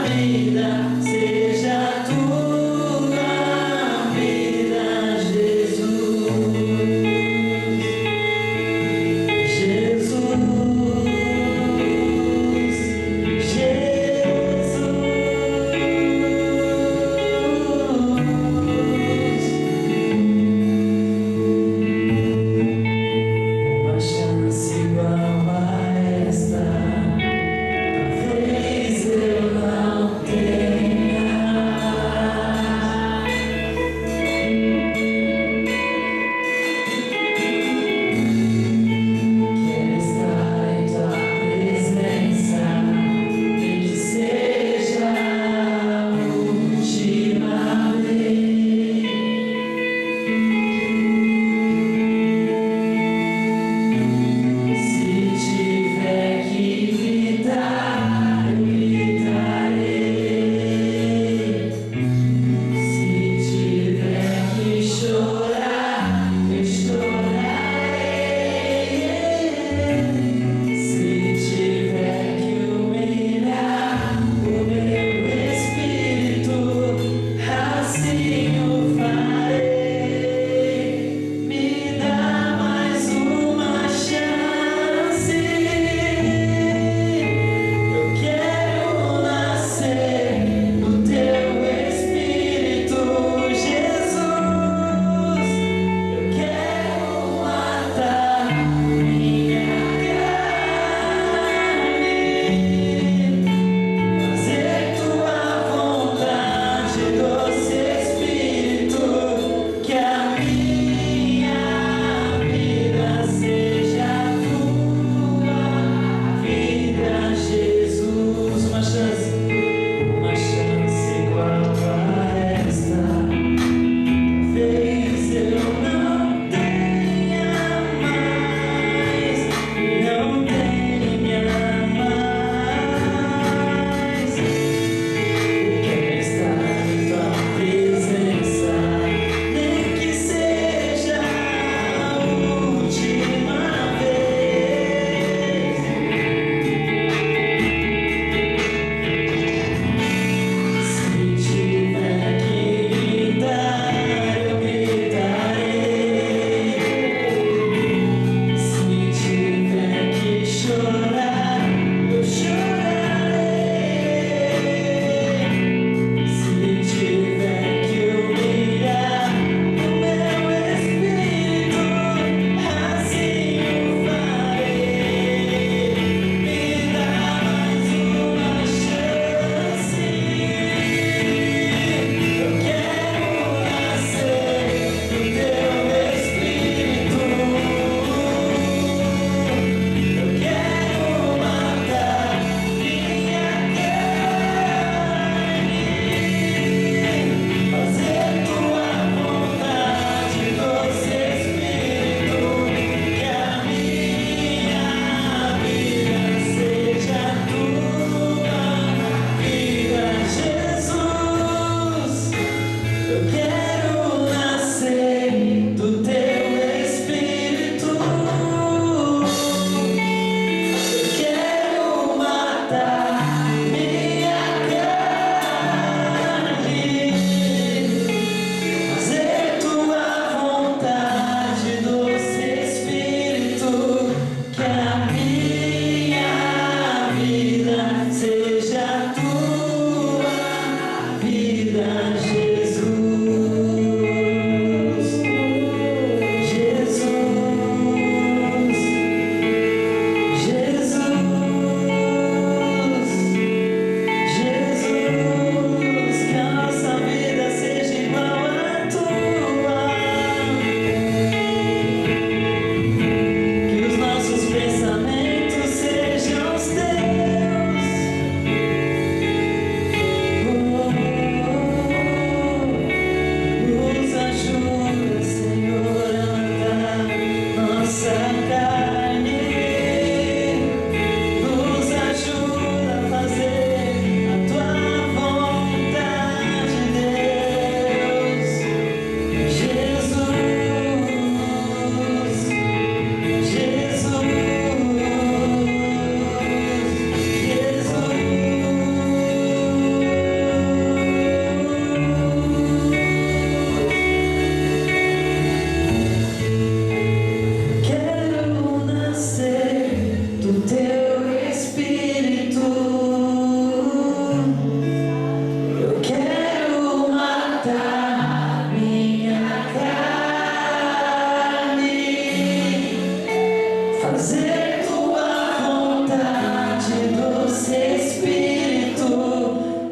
vida seja a tua vida, Jesus. Jesus, uma chance igual a esta, talvez eu não tenha.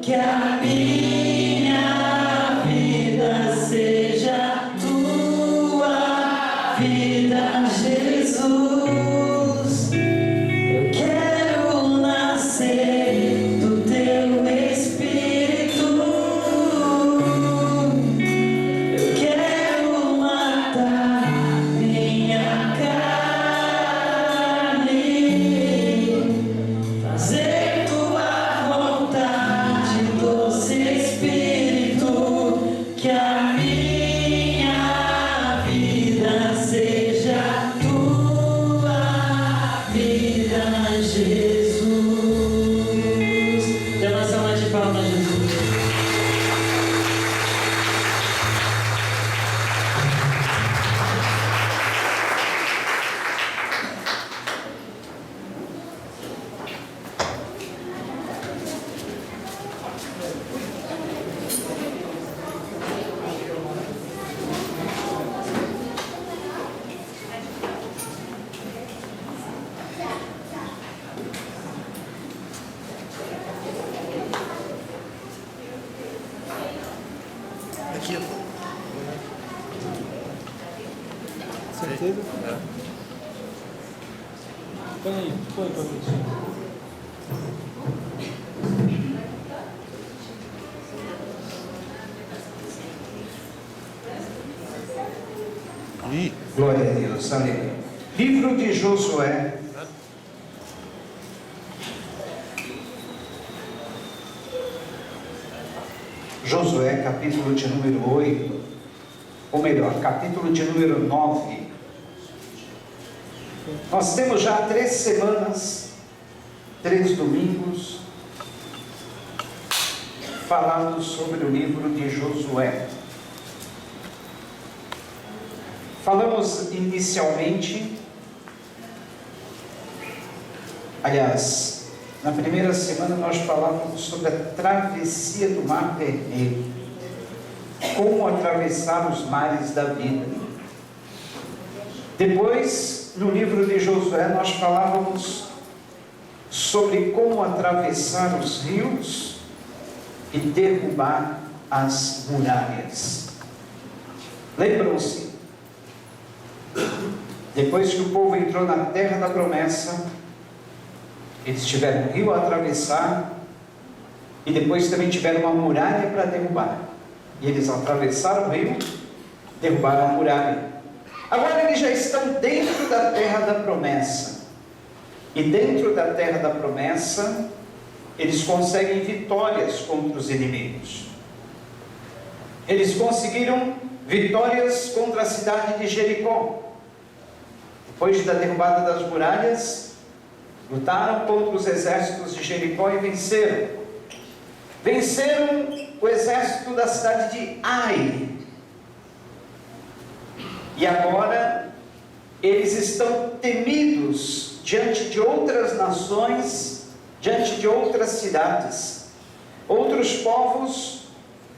que a minha vida seja tua vida, Jesus. Eu quero nascer do teu Espírito. Eu quero matar minha carne, fazer tua vontade, doce Espírito, que a minha vida seja tua vida, Jesus. Dê uma salva de palmas, Jesus. Aqui, ó. Certeza? Põe aí, põe pra mim. Ih, Glória a Deus, aleluia. Livro de Josué. Josué, capítulo de número 8, ou melhor, capítulo de número 9. Nós temos já 3 semanas, 3 domingos, falando sobre o livro de Josué. Falamos inicialmente, aliás, na primeira semana nós falávamos sobre a travessia do Mar Vermelho, como atravessar os mares da vida. Depois, no livro de Josué, nós falávamos sobre como atravessar os rios e derrubar as muralhas. Lembram-se? Depois que o povo entrou na terra da promessa, eles tiveram um rio a atravessar e depois também tiveram uma muralha para derrubar. E eles atravessaram o rio, derrubaram a muralha. Agora eles já estão dentro da terra da promessa. E dentro da terra da promessa, eles conseguem vitórias contra os inimigos. Eles conseguiram vitórias contra a cidade de Jericó. Depois da derrubada das muralhas, lutaram contra os exércitos de Jericó e venceram. Venceram o exército da cidade de Ai. E agora eles estão temidos diante de outras nações, diante de outras cidades. Outros povos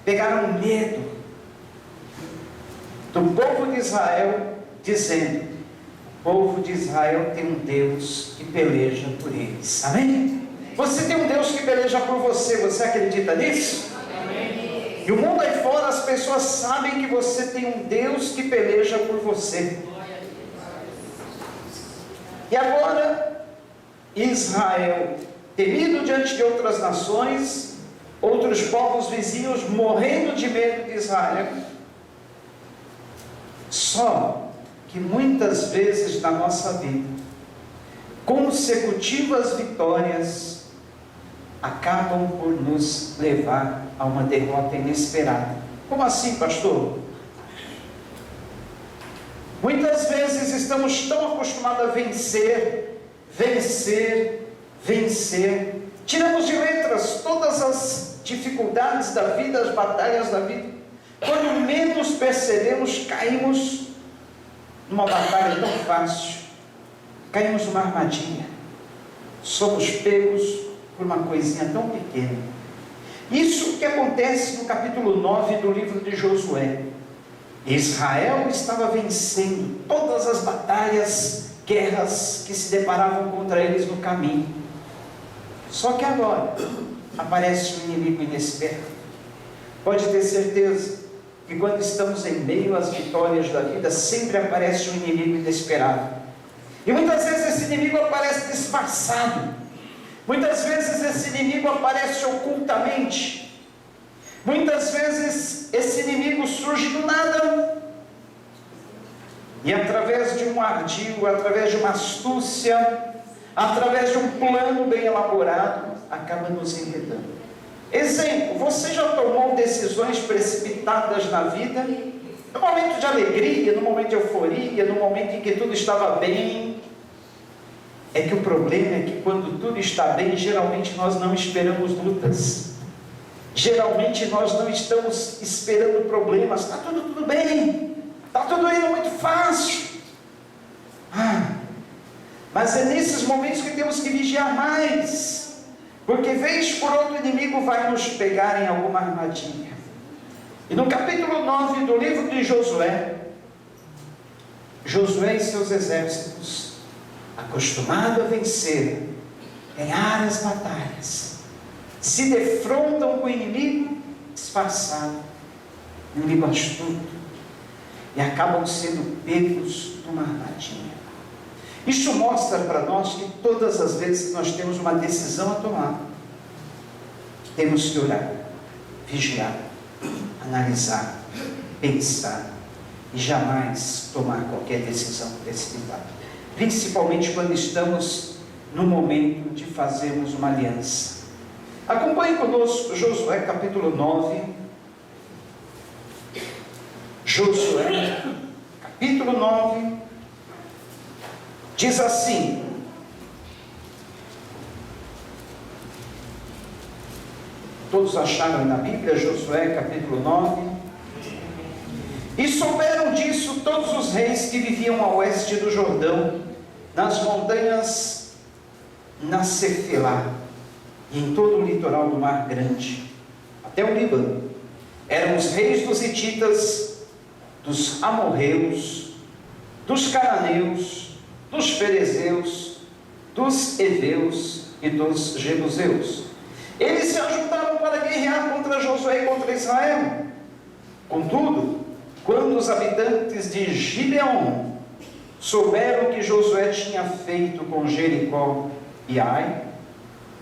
pegaram medo do povo de Israel, dizendo: o povo de Israel tem um Deus que peleja por eles. Amém? Você tem um Deus que peleja por você. Você acredita nisso? Amém. E o mundo aí fora, as pessoas sabem que você tem um Deus que peleja por você. E agora, Israel, temido diante de outras nações, outros povos vizinhos morrendo de medo de Israel. Só que muitas vezes na nossa vida, consecutivas vitórias acabam por nos levar a uma derrota inesperada. Como assim, pastor? Muitas vezes estamos tão acostumados a vencer, tiramos de letras todas as dificuldades da vida, as batalhas da vida. Quando menos percebemos, caímos numa batalha tão fácil, caímos numa armadilha, somos pegos por uma coisinha tão pequena. Isso que acontece no capítulo 9 do livro de Josué. Israel estava vencendo todas as batalhas, guerras que se deparavam contra eles no caminho. Só que agora, aparece um inimigo inesperado. Pode ter certeza que quando estamos em meio às vitórias da vida, sempre aparece um inimigo inesperado. E muitas vezes esse inimigo aparece disfarçado. Muitas vezes esse inimigo aparece ocultamente. Muitas vezes esse inimigo surge do nada. E através de um ardil, através de uma astúcia, através de um plano bem elaborado, acaba nos enredando. Exemplo, você já tomou decisões precipitadas na vida? No momento de alegria, no momento de euforia, no momento em que tudo estava bem. É que o problema é que quando tudo está bem, geralmente nós não esperamos lutas. Geralmente nós não estamos esperando problemas. Está tudo bem. Está tudo indo muito fácil. Mas é nesses momentos que temos que vigiar mais. Porque vez por outro o inimigo vai nos pegar em alguma armadilha. E no capítulo 9 do livro de Josué, Josué e seus exércitos, acostumado a vencer, ganhar as batalhas, se defrontam com o inimigo disfarçado, inimigo astuto, e acabam sendo pegos numa armadilha. Isso mostra para nós que todas as vezes que nós temos uma decisão a tomar, temos que orar, vigiar, analisar, pensar e jamais tomar qualquer decisão precipitada. Principalmente quando estamos no momento de fazermos uma aliança. Acompanhe conosco Josué capítulo 9. Josué capítulo 9. Diz assim: todos acharam aí na Bíblia, Josué capítulo 9. E souberam disso todos os reis que viviam a oeste do Jordão, nas montanhas, na Cefelá, e em todo o litoral do Mar Grande, até o Líbano. Eram os reis dos hititas, dos amorreus, dos cananeus, dos ferezeus, dos heveus e dos jebuseus. Eles se ajuntaram para guerrear contra Josué e contra Israel. Contudo, quando os habitantes de Gibeon souberam que Josué tinha feito com Jericó e Ai,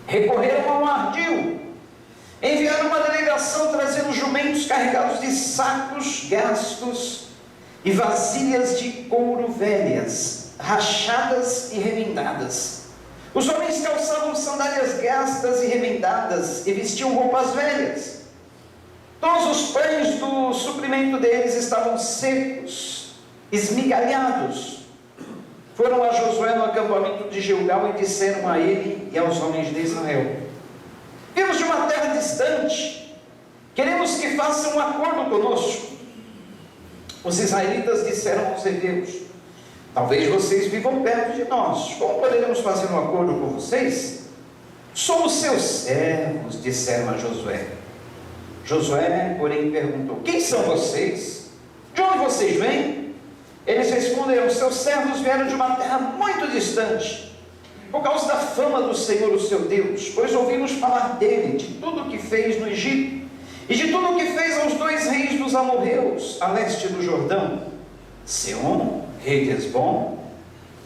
recorreram a um ardil. Enviaram uma delegação trazendo jumentos carregados de sacos gastos e vasilhas de couro velhas, rachadas e remendadas. Os homens calçavam sandálias gastas e remendadas e vestiam roupas velhas. Todos os pães do suprimento deles estavam secos, esmigalhados. Foram a Josué no acampamento de Gilgal e disseram a ele e aos homens de Israel: viemos de uma terra distante, queremos que façam um acordo conosco. Os israelitas disseram aos heveus: talvez vocês vivam perto de nós, como poderemos fazer um acordo com vocês? Somos seus servos, disseram a Josué. Josué, porém, perguntou: quem são vocês? De onde vocês vêm? Eles responderam: seus servos vieram de uma terra muito distante, por causa da fama do Senhor, o seu Deus, pois ouvimos falar dele, de tudo o que fez no Egito, e de tudo o que fez aos 2 reis dos amorreus, a leste do Jordão, Seom, rei de Esbom,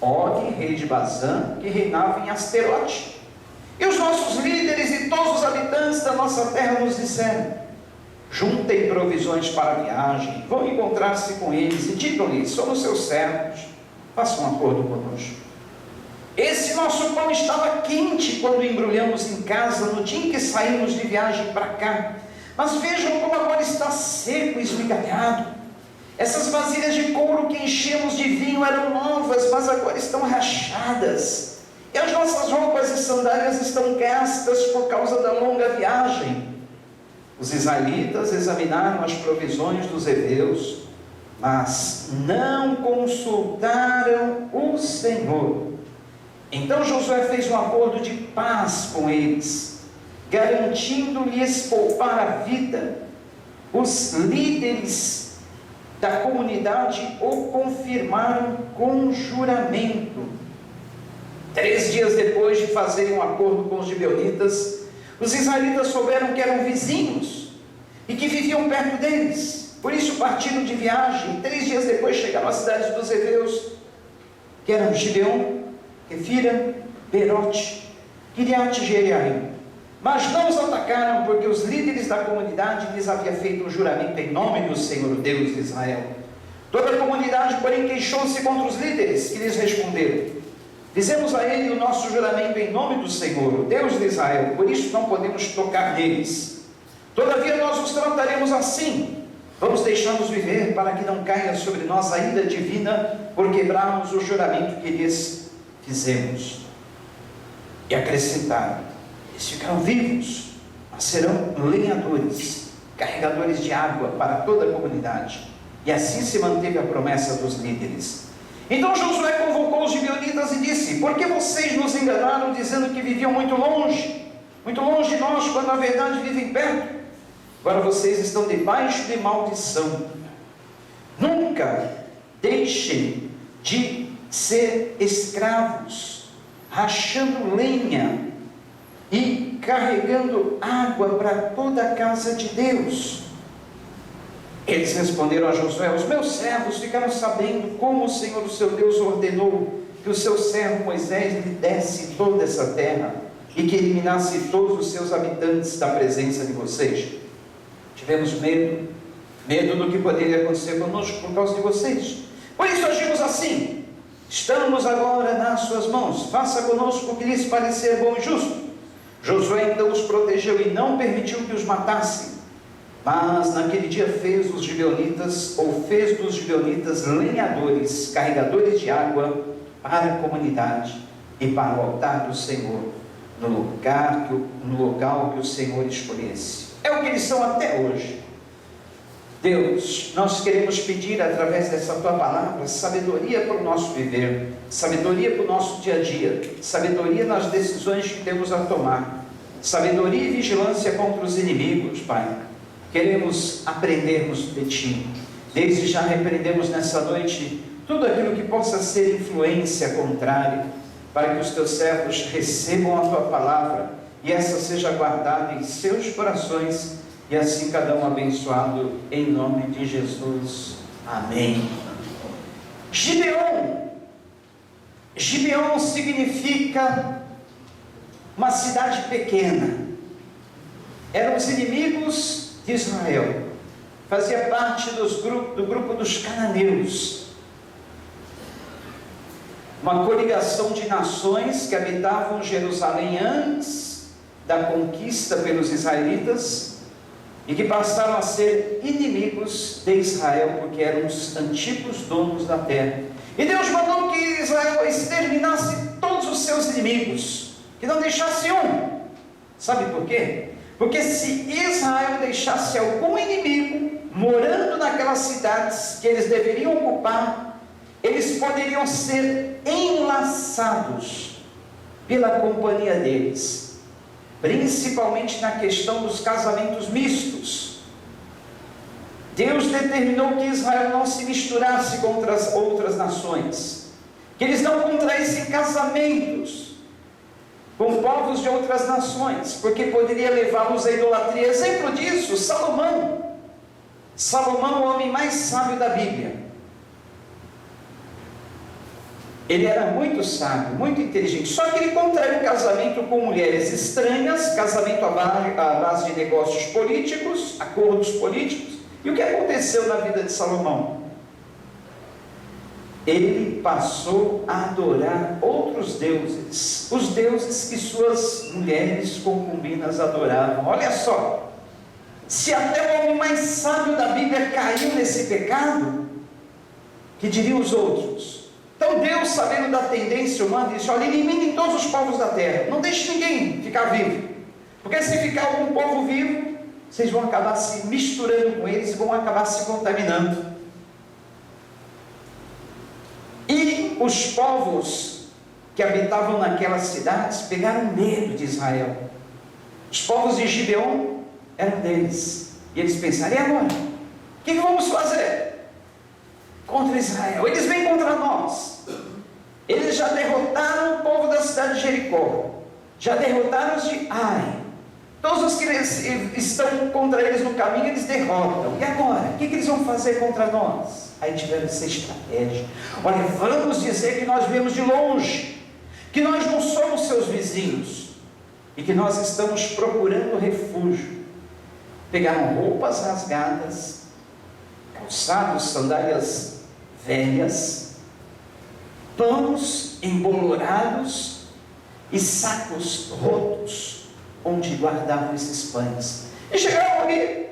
Og, rei de Bazã, que reinava em Asterote. E os nossos líderes e todos os habitantes da nossa terra nos disseram: juntem provisões para a viagem, vão encontrar-se com eles e digam-lhes: somos seus servos, façam um acordo conosco. Esse nosso pão estava quente quando embrulhamos em casa no dia em que saímos de viagem para cá, mas vejam como agora está seco e esmigalhado. Essas vasilhas de couro que enchemos de vinho eram novas, mas agora estão rachadas. E as nossas roupas e sandálias estão gastas por causa da longa viagem. Os israelitas examinaram as provisões dos heveus, mas não consultaram o Senhor. Então Josué fez um acordo de paz com eles, garantindo-lhes poupar a vida. Os líderes da comunidade o confirmaram com juramento. 3 dias depois de fazerem um acordo com os gibeonitas, Os israelitas souberam que eram vizinhos e que viviam perto deles. Por isso partiram de viagem. 3 dias depois chegaram à cidade dos heveus, que eram Gibeon, Quefira, Berote, Kiriat Jearim. Mas não os atacaram, porque os líderes da comunidade lhes haviam feito um juramento em nome do Senhor, Deus de Israel. Toda a comunidade, porém, queixou-se contra os líderes, que lhes responderam: fizemos a ele o nosso juramento em nome do Senhor, Deus de Israel, por isso não podemos tocar neles. Todavia nós os trataremos assim. Vamos deixá-los viver, para que não caia sobre nós a ira divina, por quebrarmos o juramento que lhes fizemos. E acrescentaram: eles ficarão vivos, mas serão lenhadores, carregadores de água para toda a comunidade. E assim se manteve a promessa dos líderes. Então Josué convocou os gibeonitas e disse: por que vocês nos enganaram, dizendo que viviam muito longe de nós, quando na verdade vivem perto? Agora vocês estão debaixo de maldição. Nunca deixem de ser escravos, rachando lenha e carregando água para toda a casa de Deus. Eles responderam a Josué: os meus servos ficaram sabendo como o Senhor, o seu Deus, ordenou que o seu servo Moisés lhe desse toda essa terra e que eliminasse todos os seus habitantes da presença de vocês. Tivemos medo do que poderia acontecer conosco por causa de vocês. Por isso agimos assim. Estamos agora nas suas mãos. Faça conosco o que lhes parecer bom e justo. Josué então os protegeu e não permitiu que os matassem. Mas naquele dia fez dos gibeonitas lenhadores, carregadores de água para a comunidade e para o altar do Senhor, no local que o Senhor escolhesse. É o que eles são até hoje. Deus, nós queremos pedir através dessa tua palavra sabedoria para o nosso viver, sabedoria para o nosso dia a dia, sabedoria nas decisões que temos a tomar, sabedoria e vigilância contra os inimigos, Pai. Queremos aprendermos de Ti. Desde já repreendemos nessa noite tudo aquilo que possa ser influência contrária, para que os Teus servos recebam a Tua palavra e essa seja guardada em seus corações, e assim cada um abençoado em nome de Jesus. Amém. Gibeon significa uma cidade pequena. Eram os inimigos de Israel. Fazia parte do grupo dos cananeus, uma coligação de nações que habitavam Jerusalém antes da conquista pelos israelitas e que passaram a ser inimigos de Israel, porque eram os antigos donos da terra. E Deus mandou que Israel exterminasse todos os seus inimigos, que não deixasse um. Sabe por quê? Porque se Israel deixasse algum inimigo morando naquelas cidades que eles deveriam ocupar, eles poderiam ser enlaçados pela companhia deles, principalmente na questão dos casamentos mistos. Deus determinou que Israel não se misturasse com outras nações, que eles não contraíssem casamentos com povos de outras nações, porque poderia levá-los à idolatria. Exemplo disso, Salomão, o homem mais sábio da Bíblia. Ele era muito sábio, muito inteligente, só que ele contraiu um casamento com mulheres estranhas, casamento à base de negócios políticos, acordos políticos. E o que aconteceu na vida de Salomão? Ele passou a adorar outros deuses, os deuses que suas mulheres concubinas adoravam. Olha só, se até o homem mais sábio da Bíblia caiu nesse pecado, que diriam os outros? Então Deus, sabendo da tendência humana, disse: olha, eliminem todos os povos da terra, não deixe ninguém ficar vivo, porque se ficar algum povo vivo, vocês vão acabar se misturando com eles e vão acabar se contaminando. E os povos que habitavam naquelas cidades pegaram medo de Israel. Os povos de Gibeon eram deles, e eles pensaram: e agora? O que vamos fazer contra Israel? Eles vêm contra nós. Eles já derrotaram o povo da cidade de Jericó, já derrotaram os de Ai, Todos os que estão contra eles no caminho, eles derrotam. E agora? O que eles vão fazer contra nós? Aí tiveram essa estratégia. Olha, vamos dizer que nós viemos de longe, que nós não somos seus vizinhos, e que nós estamos procurando refúgio. Pegaram roupas rasgadas, calçados, sandálias velhas, panos embolorados e sacos rotos, onde guardavam esses pães. E chegaram ali,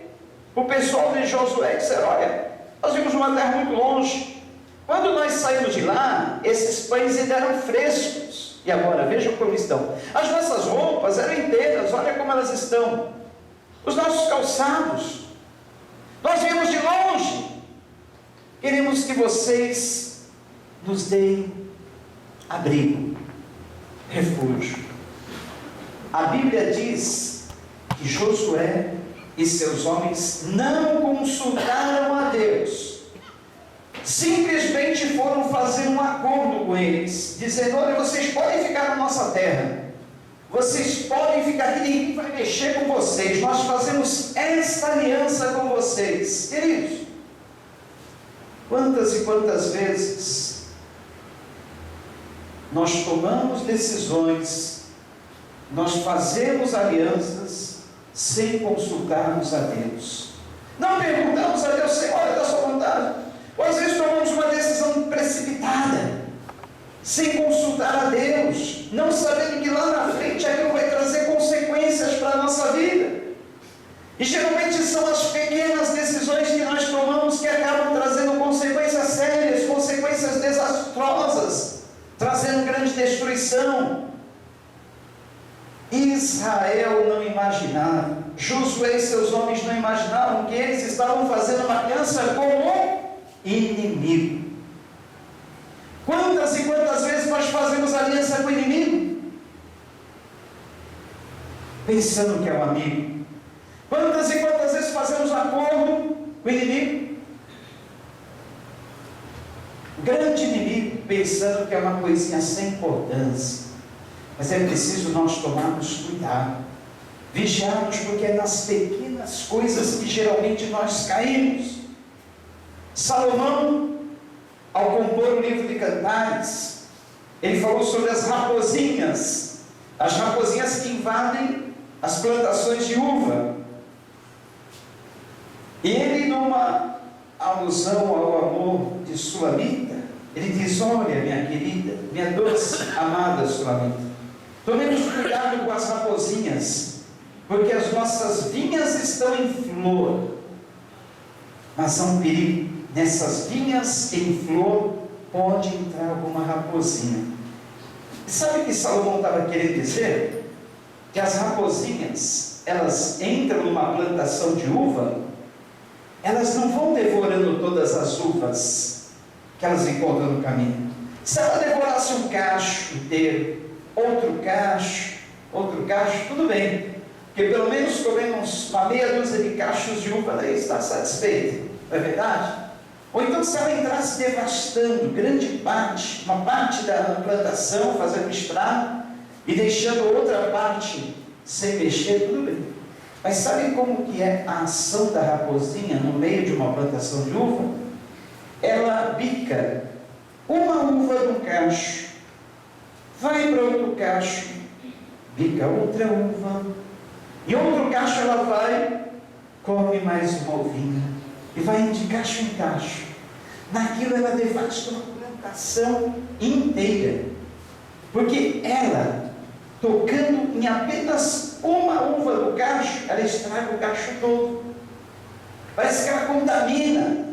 o pessoal de Josué disseram: olha, nós vimos uma terra muito longe. Quando nós saímos de lá, esses pães ainda eram frescos. E agora, vejam como estão. As nossas roupas eram inteiras, olha como elas estão. Os nossos calçados. Nós viemos de longe. Queremos que vocês nos deem abrigo, refúgio. A Bíblia diz que Josué e seus homens não consultaram a Deus, simplesmente foram fazer um acordo com eles, dizendo: olha, vocês podem ficar na nossa terra, vocês podem ficar aqui, ninguém vai mexer com vocês, nós fazemos esta aliança com vocês. Queridos, quantas e quantas vezes nós tomamos decisões, nós fazemos alianças sem consultarmos a Deus, não perguntamos a Deus: Senhor, é da sua vontade. Ou às vezes tomamos uma decisão precipitada, sem consultar a Deus, não sabendo que lá na frente aquilo vai trazer consequências para a nossa vida. E geralmente são as pequenas decisões que nós tomamos que acabam trazendo consequências sérias, consequências desastrosas, trazendo grande destruição. Israel não imaginava, Josué e seus homens não imaginavam que eles estavam fazendo uma aliança com o inimigo. Quantas e quantas vezes nós fazemos aliança com o inimigo, pensando que é um amigo? Quantas e quantas vezes fazemos acordo com o inimigo, grande inimigo, pensando que é uma coisinha sem importância? Mas é preciso nós tomarmos cuidado, vigiarmos, porque é nas pequenas coisas que geralmente nós caímos. Salomão, ao compor o livro de Cantares, ele falou sobre as raposinhas que invadem as plantações de uva. E ele, numa alusão ao amor de Sulamita, ele diz: olha, minha querida, minha doce, amada Sulamita, tomemos cuidado com as raposinhas, porque as nossas vinhas estão em flor, mas há um perigo. Nessas vinhas em flor pode entrar alguma raposinha. E sabe o que Salomão estava querendo dizer? Que as raposinhas, elas entram numa plantação de uva, elas não vão devorando todas as uvas que elas encontram no caminho. Se ela devorasse um cacho inteiro, outro cacho, tudo bem, porque pelo menos comemos uma meia dúzia de cachos de uva, daí está satisfeito, não é verdade? Ou então, se ela entrasse devastando grande parte, uma parte da plantação, fazendo estrago, e deixando outra parte sem mexer, tudo bem. Mas sabe como que é a ação da raposinha no meio de uma plantação de uva? Ela bica uma uva do cacho, vai para outro cacho, bica outra uva, e outro cacho ela vai, come mais uma uvinha, e vai de cacho em cacho. Naquilo ela devasta uma plantação inteira, porque ela, tocando em apenas uma uva do cacho, ela estraga o cacho todo. Parece que ela contamina.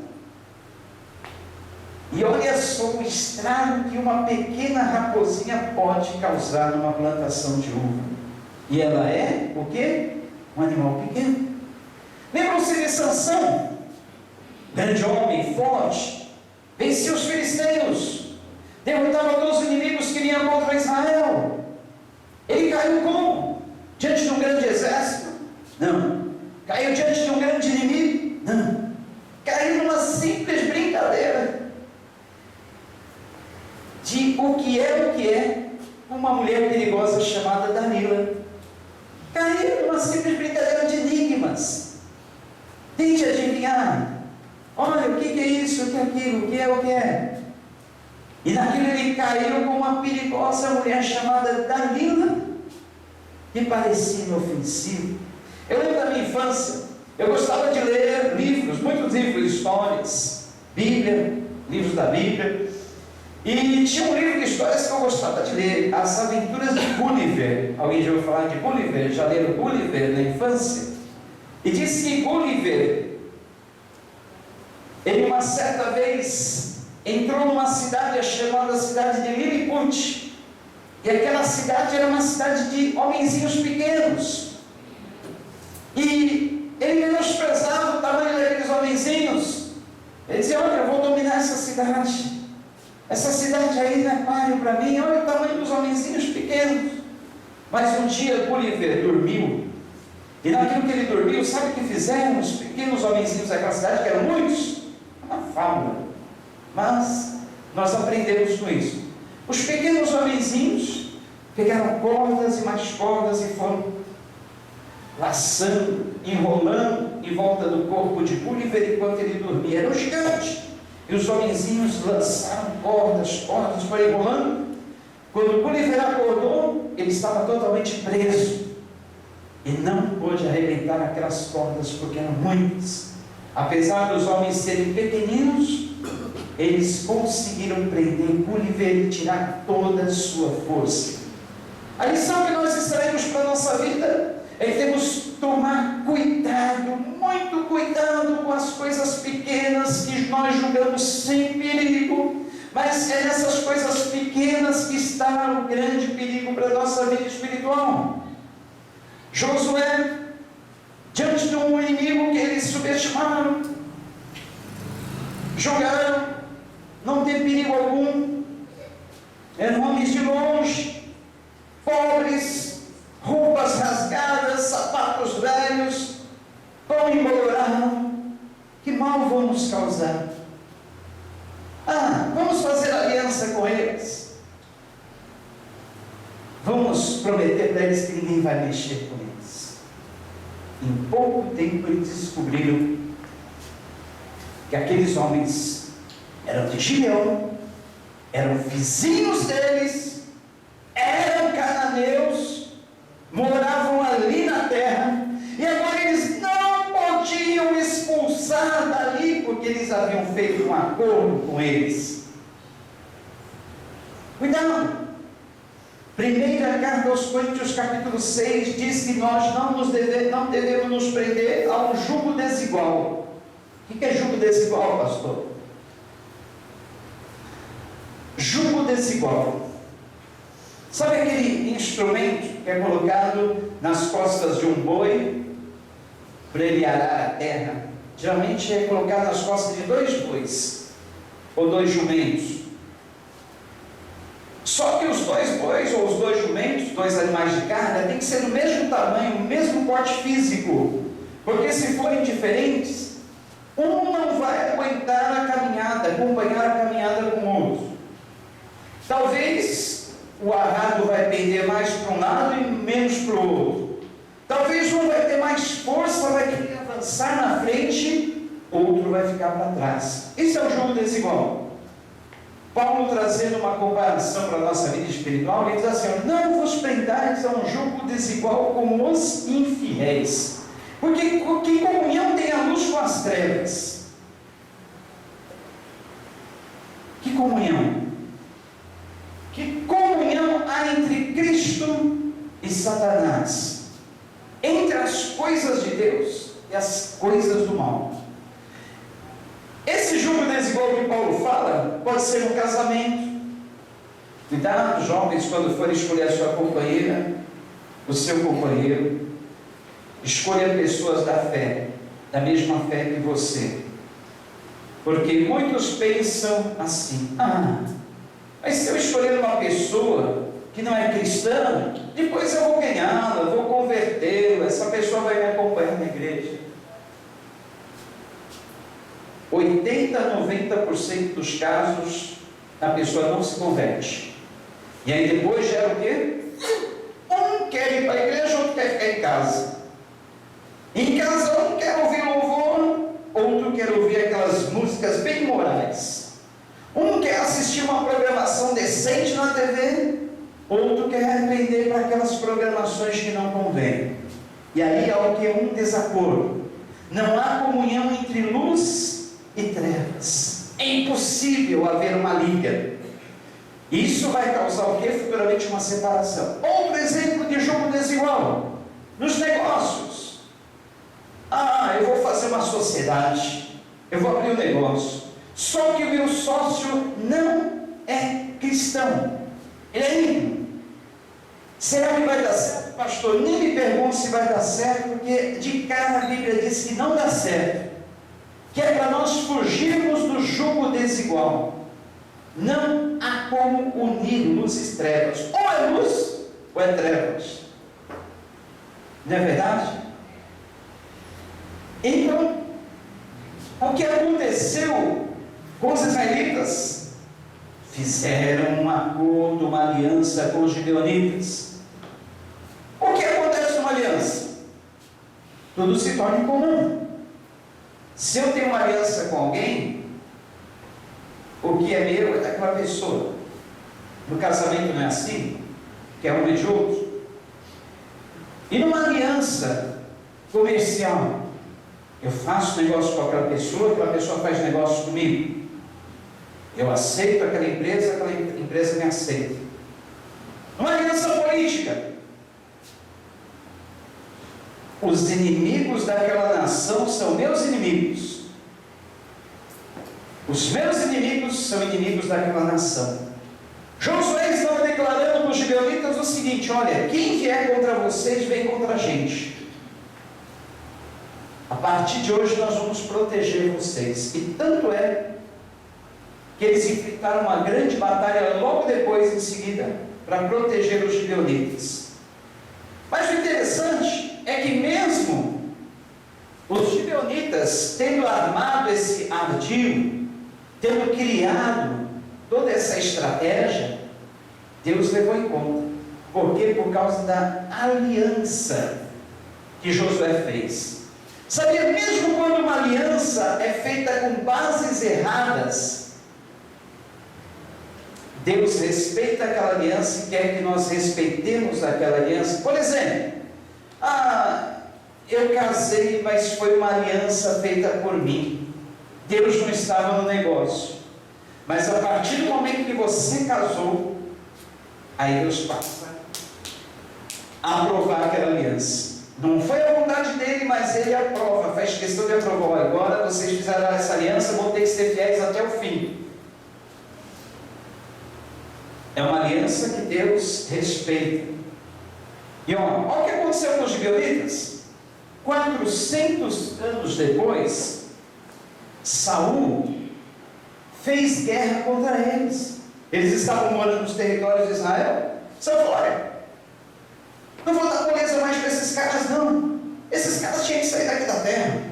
E olha só o estrago que uma pequena raposinha pode causar numa plantação de uva. E ela é o quê? Um animal pequeno. Lembram-se de Sansão? Grande homem, forte, vencia os filisteus, derrotava todos os inimigos que vinham contra Israel. Ele caiu como? Diante de um grande exército? Não. Caiu diante de um grande inimigo? Não. Caiu numa simples brincadeira de o que é uma mulher perigosa chamada Dalila. Caiu numa simples Tente adivinhar. Olha, o que é isso, o que é aquilo, o que é, o que é. E naquilo ele caiu com uma perigosa mulher chamada Dalila, que parecia inofensiva. Eu lembro da minha infância, eu gostava de ler livros, muitos livros, histórias, Bíblia, livros da Bíblia. E tinha um livro de histórias que eu gostava de ler, As Aventuras de Gulliver. Alguém já ouviu falar de Gulliver? Já leram Gulliver na infância? E diz que Gulliver, ele uma certa vez entrou numa cidade chamada cidade de Lilliput. E aquela cidade era uma cidade de homenzinhos pequenos. E ele menosprezava o tamanho daqueles homenzinhos. Ele dizia: olha, eu vou dominar essa cidade. Essa cidade aí não é páreo para mim. Olha o tamanho dos homenzinhos pequenos. Mas um dia Gulliver dormiu. E naquilo que ele dormiu, sabe o que fizeram os pequenos homenzinhos daquela cidade, que eram muitos? Uma fábula. Mas nós aprendemos com isso. Os pequenos homenzinhos pegaram cordas e mais cordas e foram laçando, enrolando em volta do corpo de Gulliver enquanto ele dormia. Era um gigante. E os homenzinhos lançaram cordas, foram enrolando. Quando Gulliver acordou, ele estava totalmente preso. E não pôde arrebentar aquelas cordas, porque eram muitas. Apesar dos homens serem pequeninos, eles conseguiram prender Gulliver e tirar toda a sua força. A lição que nós extraímos para a nossa vida é que temos que tomar cuidado, muito cuidado com as coisas pequenas que nós julgamos sem perigo, mas é nessas coisas pequenas que está o grande perigo para a nossa vida espiritual. Josué, diante de um inimigo que eles subestimaram, julgaram não ter perigo algum, eram homens de longe, pobres, roupas rasgadas, sapatos velhos, pão embolorado. Que mal vamos causar? Vamos fazer aliança com eles. Vamos prometer para eles que ninguém vai mexer com eles. Em pouco tempo eles descobriram que aqueles homens eram de Gibeão, eram vizinhos deles, eram cananeus, moravam ali na terra, e agora eles não podiam expulsar dali, porque eles haviam feito um acordo com eles. Cuidado! Primeira carta aos Coríntios, capítulo 6, diz que nós não devemos nos prender a um jugo desigual. O que é jugo desigual, pastor? Jugo desigual. Sabe aquele instrumento que é colocado nas costas de um boi para ele arar a terra? Geralmente é colocado nas costas de 2 bois ou 2 jumentos. Só que os 2 bois ou os 2 jumentos, 2 animais de carga, tem que ser do mesmo tamanho, o mesmo porte físico, porque se forem diferentes, um não vai aguentar a caminhada, acompanhar a caminhada com o outro. Talvez o arado vai pender mais para um lado e menos para o outro. Talvez um vai ter mais força, vai querer avançar na frente, outro vai ficar para trás. Isso é o jugo desigual. Paulo, trazendo uma comparação para a nossa vida espiritual, ele diz assim: não vos prendais a um jugo desigual com os infiéis, porque que comunhão tem a luz com as trevas? Que comunhão? Que comunhão há entre Cristo e Satanás? Entre as coisas de Deus e as coisas do mal. Esse jugo desigual que Paulo fala pode ser um casamento. Cuidado, jovens, quando forem escolher a sua companheira, o seu companheiro, escolha pessoas da fé, da mesma fé que você. Porque muitos pensam assim: mas se eu escolher uma pessoa que não é cristã, depois eu vou ganhá-la, vou convertê-la, essa pessoa vai me acompanhar na igreja. 80% a 90% dos casos, a pessoa não se converte. E aí depois gera o quê? Um quer ir para a igreja, outro quer ficar em casa. Em casa um quer ouvir louvor, adolescente na TV, outro quer vender para aquelas programações que não convêm. E aí há o que? Um desacordo. Não há comunhão entre luz e trevas. É impossível haver uma liga. Isso vai causar o que? Futuramente uma separação. Outro exemplo de jogo desigual. Nos negócios. Eu vou fazer uma sociedade. Eu vou abrir um negócio. Só que o meu sócio não é cristão. Ele é ímpio. Será que vai dar certo? Pastor, nem me pergunte se vai dar certo, porque de cara a Bíblia diz que não dá certo. Que é para nós fugirmos do jugo desigual. Não há como unir luz e trevas. Ou é luz, ou é trevas. Não é verdade? Então, o que aconteceu com os israelitas? Fizeram um acordo, uma aliança com os gibeonitas. O que acontece numa aliança? Tudo se torna em comum. Se eu tenho uma aliança com alguém, o que é meu é daquela pessoa. No casamento não é assim? Que é um é de outro. E numa aliança comercial, eu faço negócio com aquela pessoa faz negócio comigo. Eu aceito aquela empresa me aceita. Uma aliança política. Os inimigos daquela nação são meus inimigos. Os meus inimigos são inimigos daquela nação. Josué estava declarando para os gibeonitas o seguinte: olha, quem vier contra vocês, vem contra a gente. A partir de hoje nós vamos proteger vocês. E tanto é que eles enfrentaram uma grande batalha logo depois, em seguida, para proteger os gibeonitas. Mas o interessante é que mesmo os gibeonitas, tendo armado esse ardil, tendo criado toda essa estratégia, Deus levou em conta. Por quê? Por causa da aliança que Josué fez. Sabia, mesmo quando uma aliança é feita com bases erradas, Deus respeita aquela aliança e quer que nós respeitemos aquela aliança. Por exemplo, eu casei, mas foi uma aliança feita por mim. Deus não estava no negócio. Mas a partir do momento que você casou, aí Deus passa a aprovar aquela aliança. Não foi a vontade dele, mas ele aprova, faz questão de aprovar. Agora vocês fizeram essa aliança, vão ter que ser fiéis até o fim. É uma aliança que Deus respeita. E olha o que aconteceu com os gibeonitas. 400 anos depois, Saul fez guerra contra eles. Eles estavam morando nos territórios de Israel. Saul falou: olha, não vou dar beleza mais para esses caras não. Esses caras tinham que sair daqui da terra.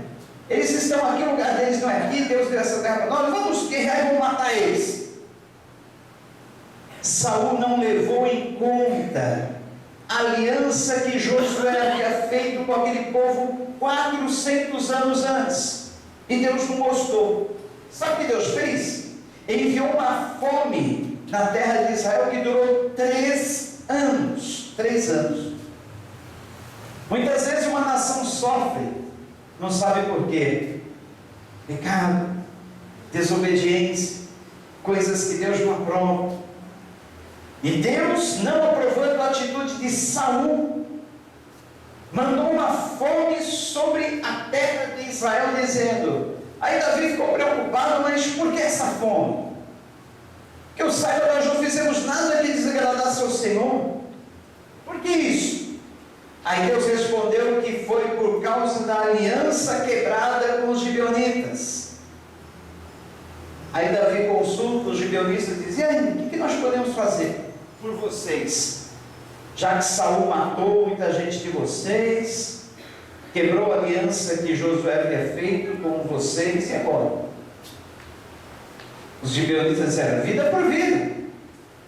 Eles estão aqui, o lugar deles não é aqui. Deus deu essa terra para nós. Vamos guerrear e vamos matar eles. Saul não levou em conta a aliança que Josué havia feito com aquele povo 400 anos antes. E Deus não gostou. Sabe o que Deus fez? Ele enviou uma fome na terra de Israel que durou 3 anos. 3 anos. Muitas vezes uma nação sofre, não sabe por quê. Pecado, desobediência, coisas que Deus não aprova. E Deus, não aprovando a atitude de Saul, mandou uma fome sobre a terra de Israel, dizendo. Aí Davi ficou preocupado: mas por que essa fome? Que eu saiba, nós não fizemos nada que desagradasse ao Senhor. Por que isso? Aí Deus respondeu que foi por causa da aliança quebrada com os gibeonitas. Aí Davi consulta os gibeonitas e diz: e aí, o que nós podemos fazer por vocês? Já que Saul matou muita gente de vocês, quebrou a aliança que Josué havia feito com vocês, e agora? Os gibeonitas disseram: vida por vida.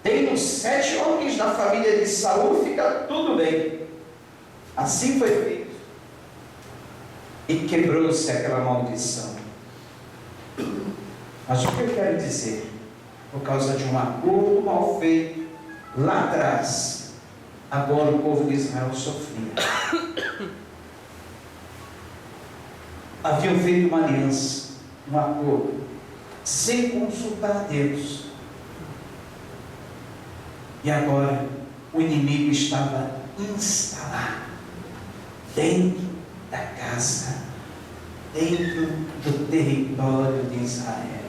Tem 7 homens da família de Saul, fica tudo bem. Assim foi feito. E quebrou-se aquela maldição. Mas o que eu quero dizer por causa de um acordo mal feito lá atrás. Agora o povo de Israel sofria. Haviam feito uma aliança, um acordo, sem consultar a Deus. E agora o inimigo estava instalado dentro da casa, dentro do território de Israel.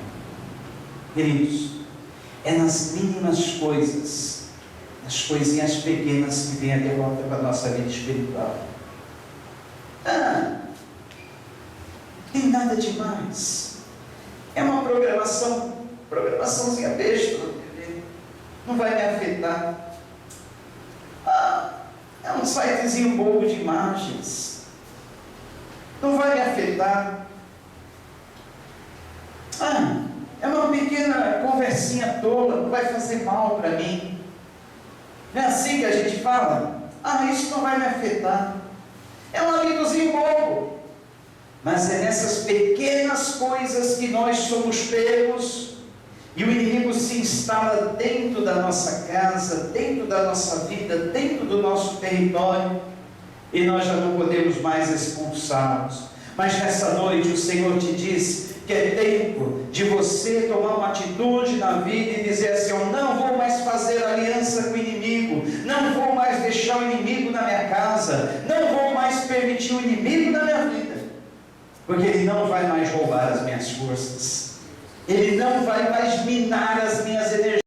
Queridos, é nas mínimas coisas, nas coisinhas pequenas que vem a derrota para a nossa vida espiritual. Tem nada demais. É uma programaçãozinha besta, não vai me afetar. É um sitezinho bobo de imagens, não vai me afetar. É uma pequena conversinha tola, não vai fazer mal para mim. Não é assim que a gente fala? Isso não vai me afetar. É um amigozinho bobo. Mas é nessas pequenas coisas que nós somos pegos, e o inimigo se instala dentro da nossa casa, dentro da nossa vida, dentro do nosso território, e nós já não podemos mais expulsá-los. Mas nessa noite o Senhor te diz que é tempo de você tomar uma atitude na vida e dizer assim: eu não vou mais fazer aliança com o inimigo, não vou mais deixar o inimigo na minha casa, não vou mais permitir o inimigo na minha vida, porque ele não vai mais roubar as minhas forças, ele não vai mais minar as minhas energias.